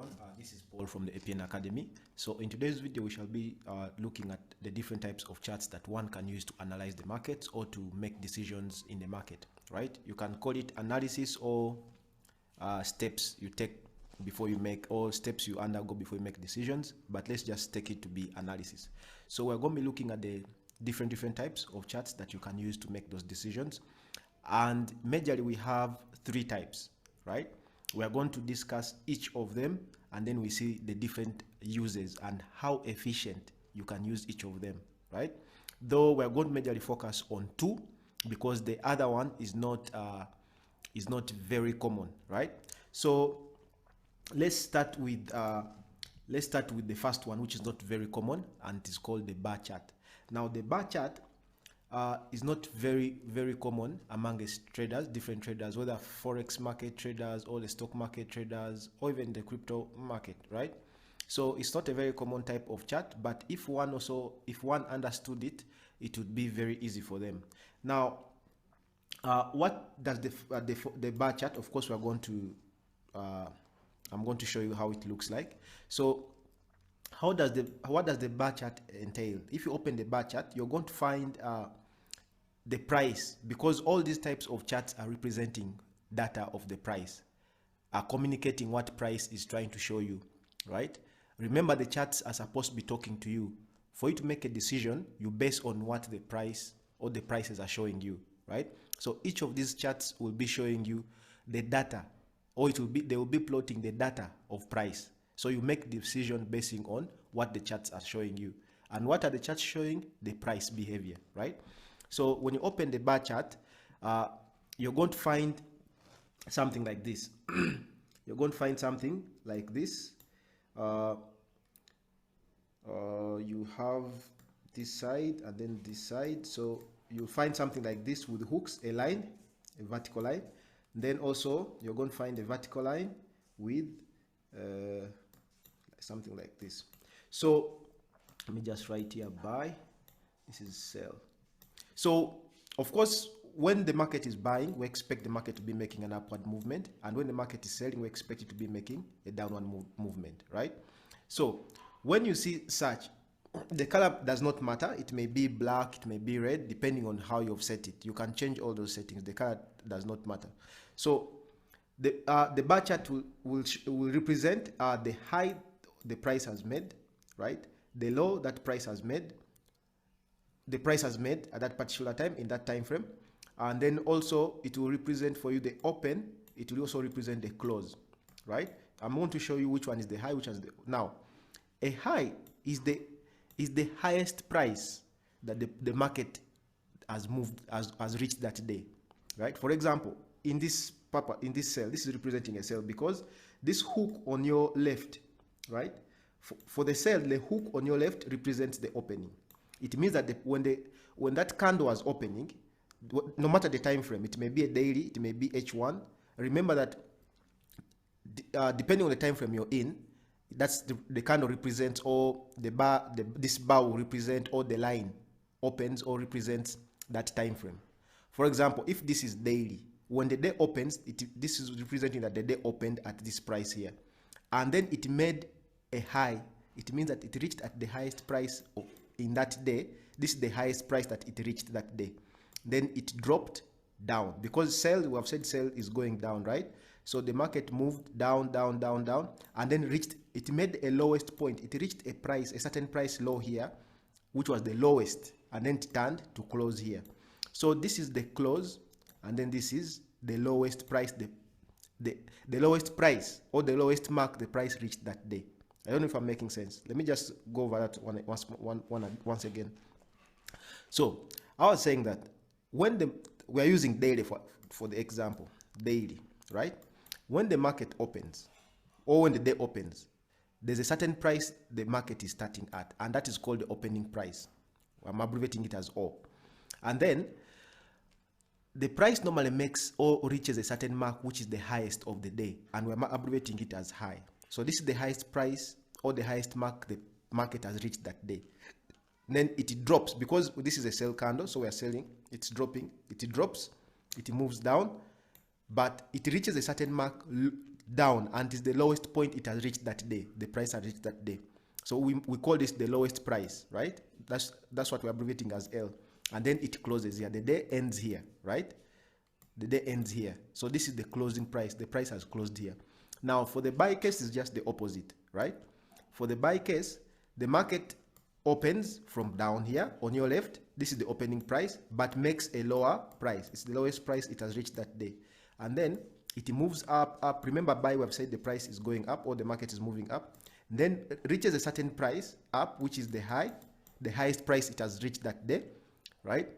everyone, this is Paul from the APNacademy. So in today's video we shall be looking at the different types of charts that one can use to analyze the markets or to make decisions in the market, right? You can call it analysis or steps you take before you make, or steps you undergo before you make decisions, but let's just take it to be analysis. So we're going to be looking at the different types of charts that you can use to make those decisions, and majorly we have three types, right? We are going to discuss each of them, and then we see the different uses and how efficient you can use each of them, right? Though we are going to majorly focus on two, because the other one is not very common, right? So let's start with the first one, which is not very common, and it is called the bar chart. Now the bar chart is not very common amongst traders, different traders, whether forex market traders or the stock market traders or even the crypto market, right? So it's not a very common type of chart, but if one understood it, it would be very easy for them. Now what does the bar chart? Of course, we are going to I'm going to show you how it looks like. So what does the bar chart entail? If you open the bar chart, you're going to find the price, because all these types of charts are representing data of the price, are communicating what price is trying to show you, right? Remember, the charts are supposed to be talking to you. For you to make a decision, you base on what the price or the prices are showing you, right? So each of these charts will be showing you the data, or they will be plotting the data of price. So you make the decision basing on what the charts are showing you. And what are the charts showing? The price behavior, right? So when you open the bar chart, you're going to find something like this. You're going to find something like this. You have this side and then this side. So you'll find something like this with hooks, a line, a vertical line. Then also you're going to find a vertical line with something like this. So let me just write here buy. This is sell. So of course, when the market is buying, we expect the market to be making an upward movement, and when the market is selling, we expect it to be making a downward movement, right? So when you see such, the color does not matter. It may be black, it may be red, depending on how you've set it. You can change all those settings. The color does not matter. So the bar chart will represent the high the price has made, right? The low that price has made, the price has made at that particular time in that time frame, and then also it will represent for you the open. It will also represent the close, right? I'm going to show you which one is the high, which is the now. A high is the highest price that the market has reached that day, right? For example, in this cell, this is representing a cell, because this hook on your left, right? For the cell, the hook on your left represents the opening. It means that when that candle was opening, no matter the time frame, it may be a daily, it may be H1. Remember that depending on the time frame you're in, that's the candle represents, or this bar will represent, or the line opens or represents that time frame. For example, if this is daily, when the day opens, this is representing that the day opened at this price here, and then it made a high. It means that it reached at the highest price in that day. This is the highest price that it reached that day. Then it dropped down, because sell, we have said sell is going down, right? So the market moved down, and then it made a lowest point. It reached a certain price low here, which was the lowest, and then it turned to close here. So this is the close, and then this is the lowest price, the lowest price, or the lowest mark the price reached that day. I don't know if I'm making sense. Let me just go over that once again. So I was saying that when we are using daily for the example, daily, right? When the market opens, or when the day opens, there's a certain price the market is starting at, and that is called the opening price. I'm abbreviating it as O. And then the price normally makes or reaches a certain mark, which is the highest of the day, and we're abbreviating it as high. So this is the highest price or the highest mark the market has reached that day. Then it drops, because this is a sell candle, so we are selling. It's dropping. It drops. It moves down, but it reaches a certain mark down and is the lowest point it has reached that day. The price has reached that day. So we call this the lowest price, right? That's what we're abbreviating as L. And then it closes here. The day ends here, right? The day ends here. So this is the closing price. The price has closed here. Now for the buy case is just the opposite, right? For the buy case, the market opens from down here on your left. This is the opening price, but makes a lower price. It's the lowest price it has reached that day. And then it moves up. Remember, buy, we have said the price is going up or the market is moving up. Then reaches a certain price up, which is the high, the highest price it has reached that day, right?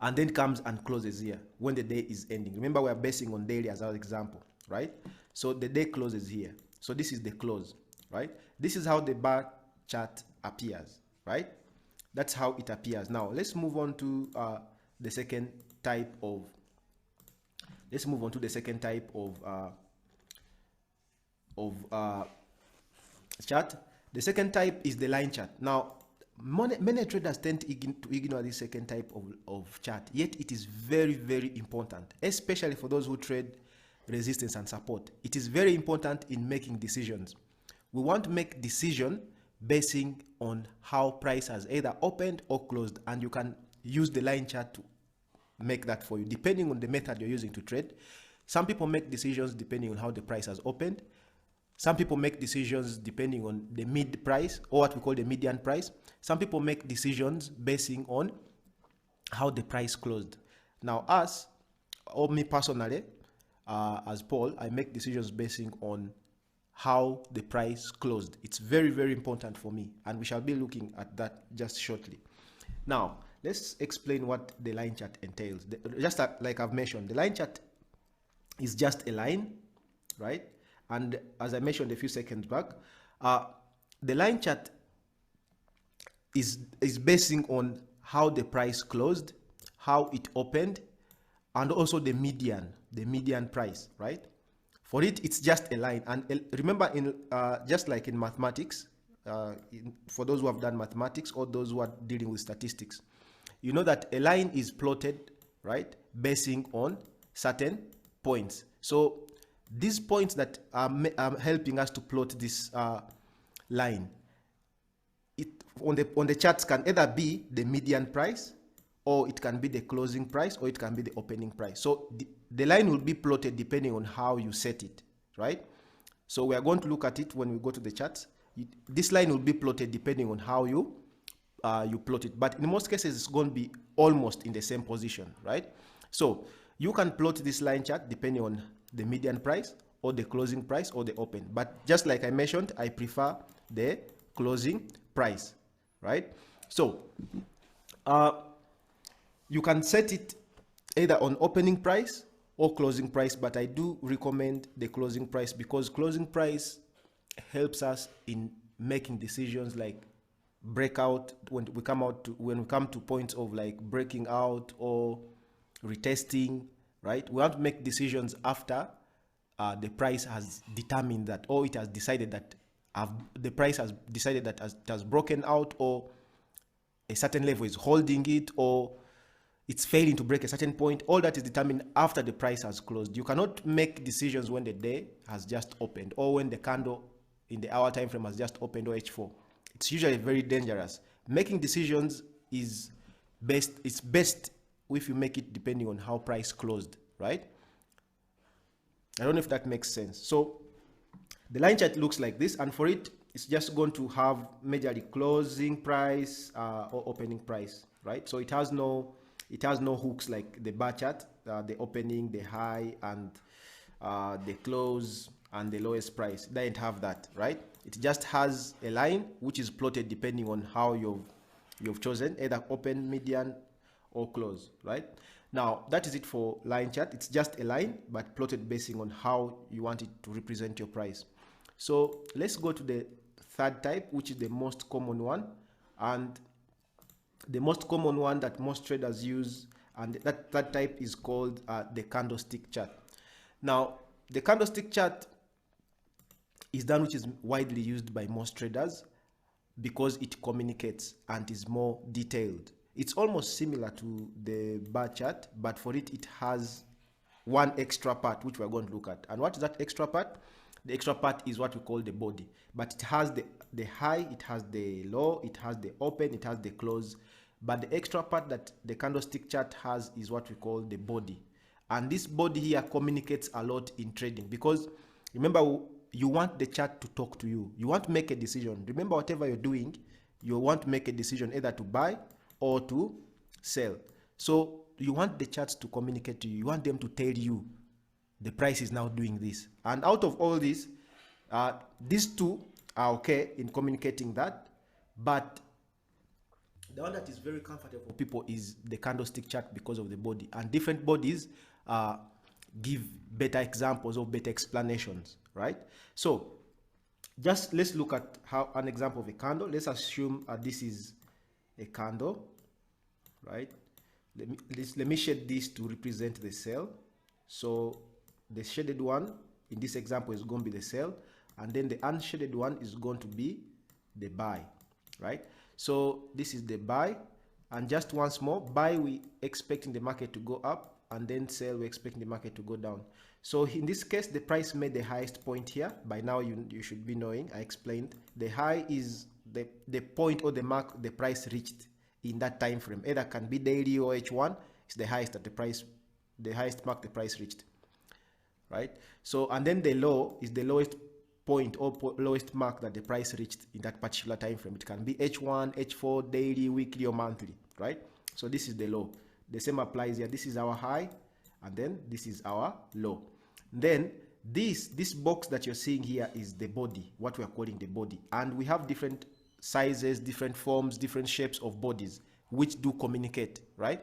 And then comes and closes here when the day is ending. Remember, we are basing on daily as our example, right? So the day closes here. So this is the close, right? This is how the bar chart appears, right? That's how it appears. Now let's move on to the second type of chart. The second type is the line chart. Now many traders tend to ignore this second type of chart, yet it is very, very important, especially for those who trade resistance and support. It is very important in making decisions. We want to make decision basing on how price has either opened or closed, and you can use the line chart to make that for you depending on the method you're using to trade. Some people make decisions depending on how the price has opened. Some people make decisions depending on the mid price, or what we call the median price. Some people make decisions basing on how the price closed. Now us, or me personally, as Paul, I make decisions basing on how the price closed. It's very, very important for me, and we shall be looking at that just shortly. Now let's explain what the line chart entails. Just like I've mentioned, the line chart is just a line, right? And as I mentioned a few seconds back, the line chart is basing on how the price closed, how it opened, and also the median price, right? For it, it's just a line. And remember, just like in mathematics, for those who have done mathematics or those who are dealing with statistics, you know that a line is plotted, right, basing on certain points. So these points that are helping us to plot this line, on the charts can either be the median price, or it can be the closing price, or it can be the opening price. So the line will be plotted depending on how you set it, right? So we are going to look at it when we go to the charts. This line will be plotted depending on how you plot it, but in most cases it's going to be almost in the same position, right? So you can plot this line chart depending on the median price or the closing price or the open, but just like I mentioned, I prefer the closing price, right? So you can set it either on opening price or closing price, but I do recommend the closing price because closing price helps us in making decisions like breakout, when we come to points of like breaking out or retesting, right? We want to make decisions after the price has determined that, or it has decided that the price has decided that it has broken out, or a certain level is holding it, or it's failing to break a certain point. All that is determined after the price has closed. You cannot make decisions when the day has just opened, or when the candle in the hour time frame has just opened, or H4. It's usually very dangerous. Making decisions is best. It's best if you make it depending on how price closed, right? I don't know if that makes sense. So the line chart looks like this, and for it, it's just going to have majorly closing price or opening price, right? So it has no hooks like the bar chart, the opening, the high, and the close and the lowest price. It doesn't have that, right? It just has a line which is plotted depending on how you've chosen, either open, median, or close, right? Now that is it for line chart. It's just a line but plotted basing on how you want it to represent your price. So let's go to the third type, which is the most common one, and the most common one that most traders use, and that type is called the candlestick chart. Now the candlestick chart is done, which is widely used by most traders because it communicates and is more detailed. It's almost similar to the bar chart, but for it has one extra part which we're going to look at. And what is that extra part? The extra part is what we call the body, but it has the high, it has the low, it has the open, it has the close, but the extra part that the candlestick chart has is what we call the body. And this body here communicates a lot in trading, because remember, you want the chart to talk to you. You want to make a decision. Remember, whatever you're doing, you want to make a decision either to buy or to sell. So you want the charts to communicate to you. You want them to tell you the price is now doing this. And out of all this, these two are okay in communicating that, but the one that is very comfortable for people is the candlestick chart because of the body. And different bodies give better examples or better explanations, right? So just let's look at how an example of a candle. Let's assume this is a candle, right? Let me shade this to represent the sell. So the shaded one in this example is going to be the sell, and then the unshaded one is going to be the buy, right? So this is the buy, and just once more, buy, we expecting the market to go up, and then sell, we're expecting the market to go down. So in this case, the price made the highest point here. By now you should be knowing, I explained, the high is the point or the mark the price reached in that time frame. Either can be daily or H1. It's the highest that the highest mark the price reached, right? So, and then the low is the lowest point or lowest mark that the price reached in that particular time frame. It can be H1, H4, daily, weekly, or monthly, right? So this is the low. The same applies here. This is our high, and then this is our low. Then this box that you're seeing here is the body, what we are calling the body. And we have different sizes, different forms, different shapes of bodies which do communicate, right?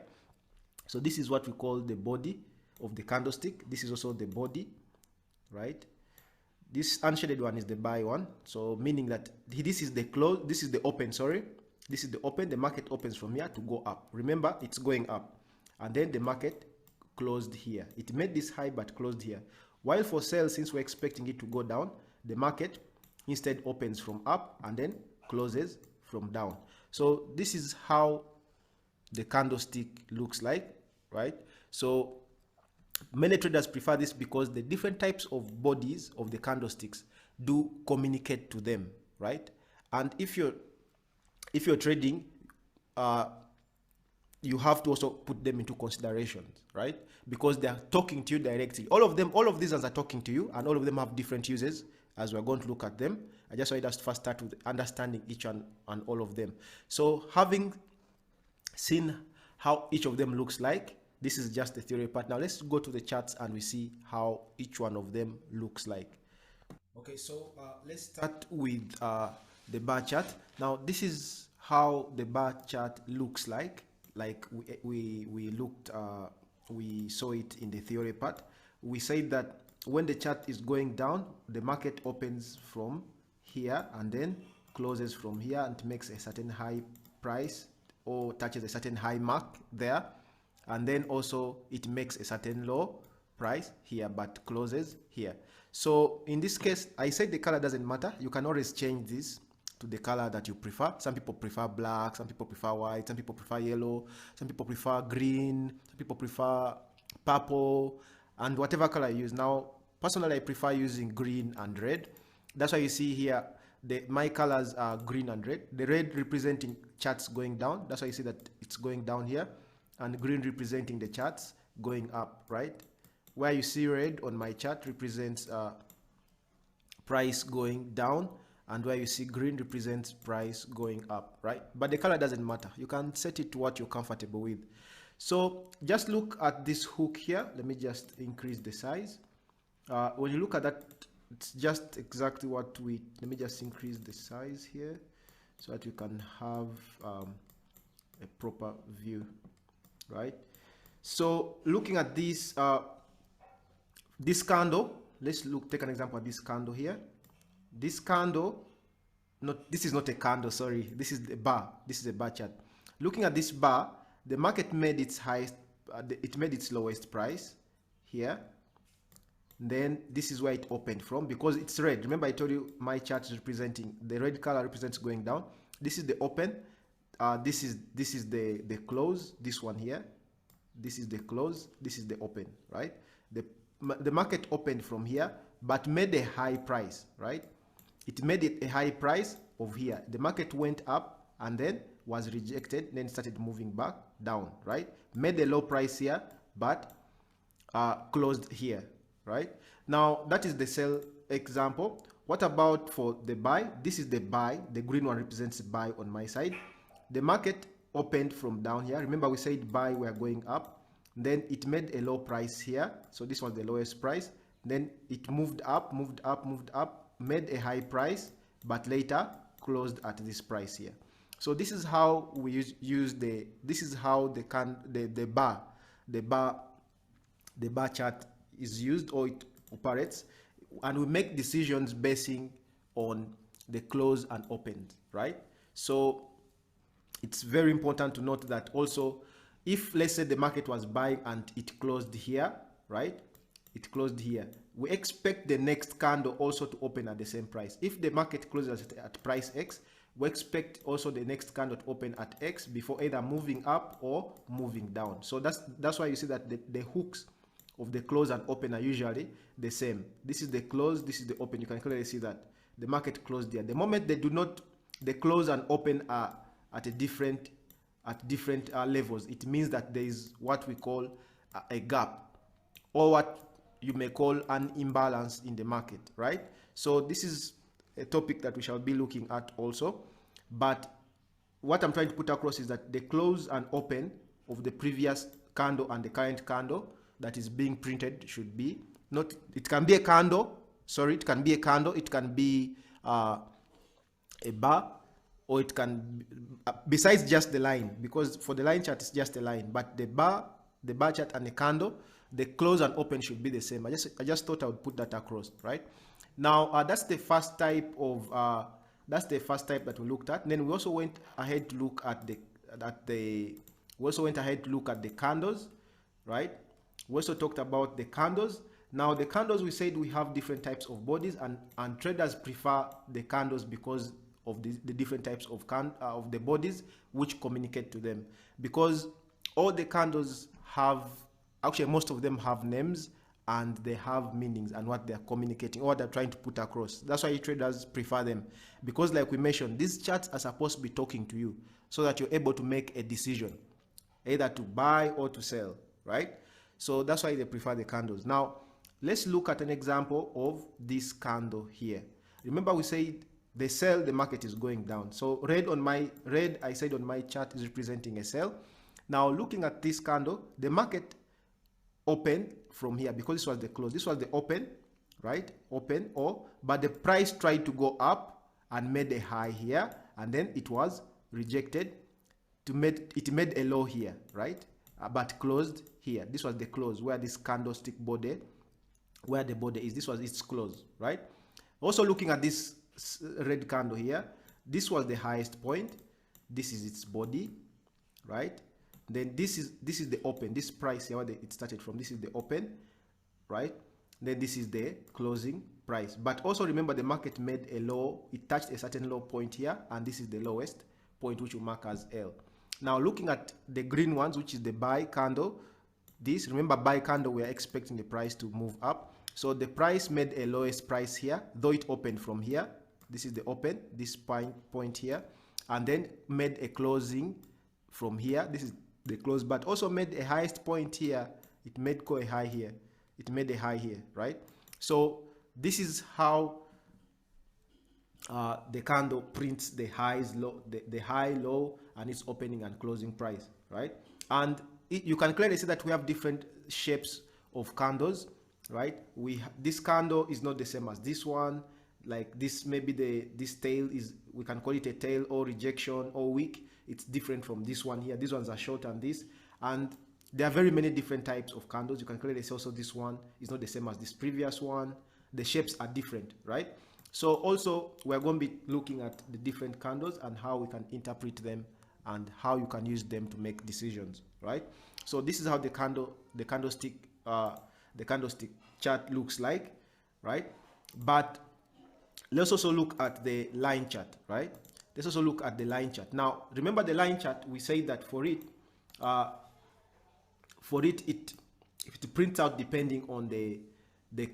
So this is what we call the body of the candlestick. This is also the body, right? This unshaded one is the buy one, so meaning that this is the close, this is the open, sorry. This is the open. The market opens from here to go up. Remember, it's going up, and then the market closed here. It made this high but closed here. While for sell, since we're expecting it to go down, the market instead opens from up and then closes from down. So this is how the candlestick looks like, right? So many traders prefer this because the different types of bodies of the candlesticks do communicate to them, right? And if you're trading, you have to also put them into consideration, right? Because they are talking to you directly. All of these ones are talking to you, and all of them have different uses, as we're going to look at them. I just want us to first start with understanding each one and all of them. So having seen how each of them looks like, this is just the theory part. Now let's go to the charts and we see how each one of them looks like. Okay, so let's start with the bar chart. Now this is how the bar chart looks like we saw it in the theory part. We said that when the chart is going down, the market opens from here and then closes from here and makes a certain high price or touches a certain high mark there, and then also it makes a certain low price here but closes here. So in this case, I said the color doesn't matter. You can always change this to the color that you prefer. Some people prefer black, some people prefer white, some people prefer yellow, some people prefer green, some people prefer purple, and whatever color you use. Now personally, I prefer using green and red. That's why you see here my colors are green and red. The red representing charts going down. That's why you see that it's going down here, and green representing the charts going up, right? Where you see red on my chart represents price going down, and where you see green represents price going up, right? But the color doesn't matter. You can set it to what you're comfortable with. So just look at this hook here. Let me just increase the size. When you look at that, it's just exactly what let me just increase the size here so that you can have a proper view, right? So looking at this this candle, let's take an example of this candle here. This candle, this is not a candle, sorry, this is the bar. This is a bar chart. Looking at this bar, the market made its highest, it made its lowest price here. Then this is where it opened from because it's red. Remember I told you my chart is representing, the red color represents going down. This is the open. This is the close. This one here. This is the close. This is the open, right? the market opened from here but made a high price, right? It made it a high price of here. The market went up and then was rejected, then started moving back down, right? Made a low price here but closed here, right? Now that is the sell example. What about for the buy? This is the buy. The green one represents buy on my side. The market opened from down here. Remember we said buy, we are going up. Then it made a low price here. So this was the lowest price. Then it moved up, made a high price, but later closed at this price here. So this is how we this is how the bar chart is used, or it operates, and we make decisions basing on the close and open, right? So it's very important to note that also, if let's say the market was buying and it closed here, right? It closed here. We expect the next candle also to open at the same price. If the market closes at price X, we expect also the next candle to open at X before either moving up or moving down. So that's why you see that the hooks of the close and open are usually the same. This is the close, this is the open. You can clearly see that the market closed there. The moment they do not, the close and open are at different levels, it means that there is what we call a gap, or what you may call an imbalance in the market, right? So this is a topic that we shall be looking at also. But what I'm trying to put across is that the close and open of the previous candle and the current candle that is being printed should be not, it can be a candle, sorry, it can be a candle, it can be a bar, or it can, besides just the line, because for the line chart it's just a line, but the bar chart and the candle, the close and open should be the same. I just thought I would put that across, right? Now that's the first type of that we looked at. And then we also went ahead to look at the candles, right? We also talked about the candles. Now the candles, we said we have different types of bodies, and traders prefer the candles because of the different types of the bodies which communicate to them, because all the candles have, actually most of them have names and they have meanings and what they're communicating or they're trying to put across. That's why traders prefer them, because like we mentioned, these charts are supposed to be talking to you so that you're able to make a decision either to buy or to sell, right? So that's why they prefer the candles. Now let's look at an example of this candle here. Remember we said the sell, the market is going down. So red, I said on my chart, is representing a sell. Now looking at this candle, the market opened from here because this was the close. This was the open, right? Open, but the price tried to go up and made a high here, and then it was rejected. It made a low here, right? But closed here. This was the close where this candlestick body, where the body is. This was its close, right? Also looking at this red candle here, this was the highest point. This is its body, right? Then this is the open, this price here where it started from. This is the open, right? Then this is the closing price. But also remember, the market made a low, it touched a certain low point here, and this is the lowest point, which we mark as L. Now looking at the green ones, which is the buy candle, this, remember, buy candle, we are expecting the price to move up. So the price made a lowest price here, though it opened from here. This is the open, this point here, and then made a closing from here. This is the close, but also made a highest point here. It made a high here. It made a high here, right? So this is how the candle prints the highs, low, the high, low, and its opening and closing price, right? And you can clearly see that we have different shapes of candles, right? This candle is not the same as this one. Like this, maybe this tail is, we can call it a tail or rejection or wick. It's different from this one here. These ones are short and this, and there are very many different types of candles. You can clearly see also this one is not the same as this previous one. The shapes are different, right? So also we're going to be looking at the different candles and how we can interpret them and how you can use them to make decisions, right? So this is how the candlestick chart looks like, right? But let's also look at the line chart, right? Let's also look at the line chart. Now, remember the line chart, we say that for it it prints out depending on the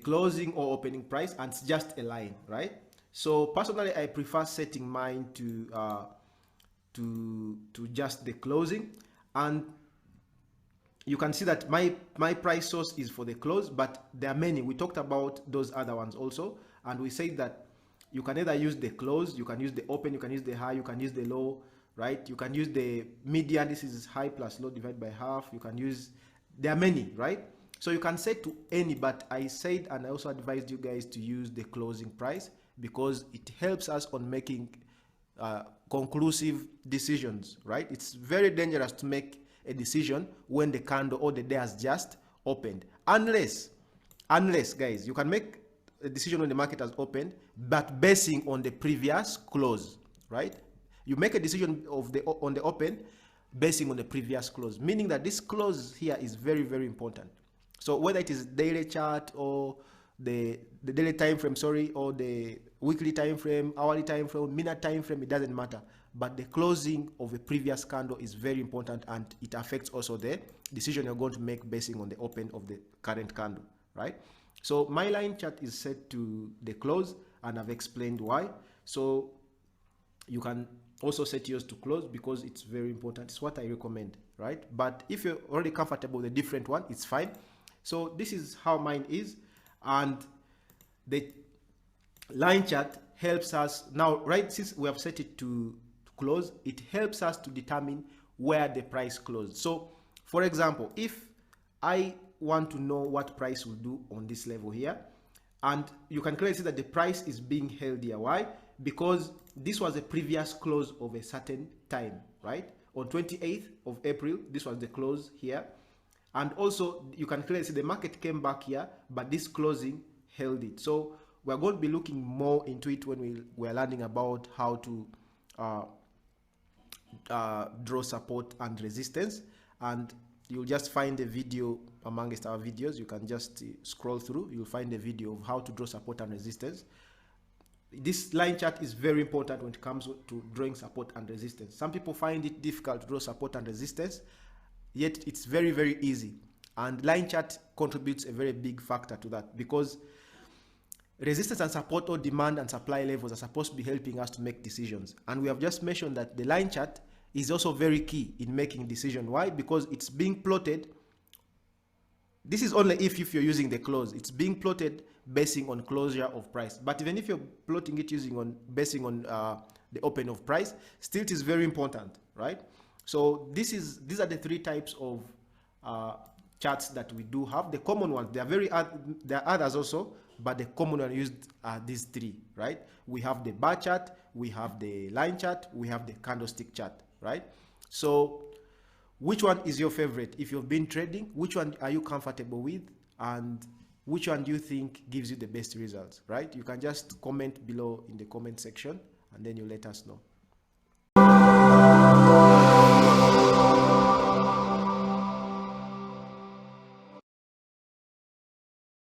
closing or opening price, and it's just a line, right? So personally, I prefer setting mine to just the closing, and you can see that my price source is for the close, but there are many. We talked about those other ones also, and we say that you can either use the close, you can use the open, you can use the high, you can use the low, right? You can use the median. This is high plus low divided by half. You can use, there are many, right? So you can set to any, but I said, and I also advised you guys to use the closing price because it helps us on making conclusive decisions, right? It's very dangerous to make a decision when the candle or the day has just opened, unless guys, you can make a decision when the market has opened, but basing on the previous close, right? You make a decision on the open basing on the previous close, meaning that this close here is very, very important. So whether it is daily chart or the daily time frame, or the weekly time frame, hourly time frame, minute time frame, it doesn't matter. But the closing of a previous candle is very important, and it affects also the decision you're going to make basing on the open of the current candle, right? So my line chart is set to the close, and I've explained why. So you can also set yours to close because it's very important. It's what I recommend, right? But if you're already comfortable with a different one, it's fine. So this is how mine is, and the line chart helps us now, right? Since we have set it to close, it helps us to determine where the price closed. So for example, if I want to know what price will do on this level here, and you can clearly see that the price is being held here. Why? Because this was a previous close of a certain time, right? On 28th of April, this was the close here. And also you can clearly see the market came back here, but this closing held it. So we're going to be looking more into it when we're learning about how to draw support and resistance, and you'll just find a video amongst our videos. You can just scroll through, you'll find a video of how to draw support and resistance. This line chart is very important when it comes to drawing support and resistance. Some people find it difficult to draw support and resistance, yet it's very, very easy, and line chart contributes a very big factor to that, because resistance and support, or demand and supply levels, are supposed to be helping us to make decisions. And we have just mentioned that the line chart is also very key in making decision. Why? Because it's being plotted. This is only if you're using the close. It's being plotted basing on closure of price. But even if you're plotting it basing on the open of price, still it is very important, right? So these are the three types of charts that we do have. The common ones, there are others also, but the common one used are these three, right? We have the bar chart, we have the line chart, we have the candlestick chart, right? So which one is your favorite? If you've been trading, which one are you comfortable with, and which one do you think gives you the best results, right? You can just comment below in the comment section, and then you let us know.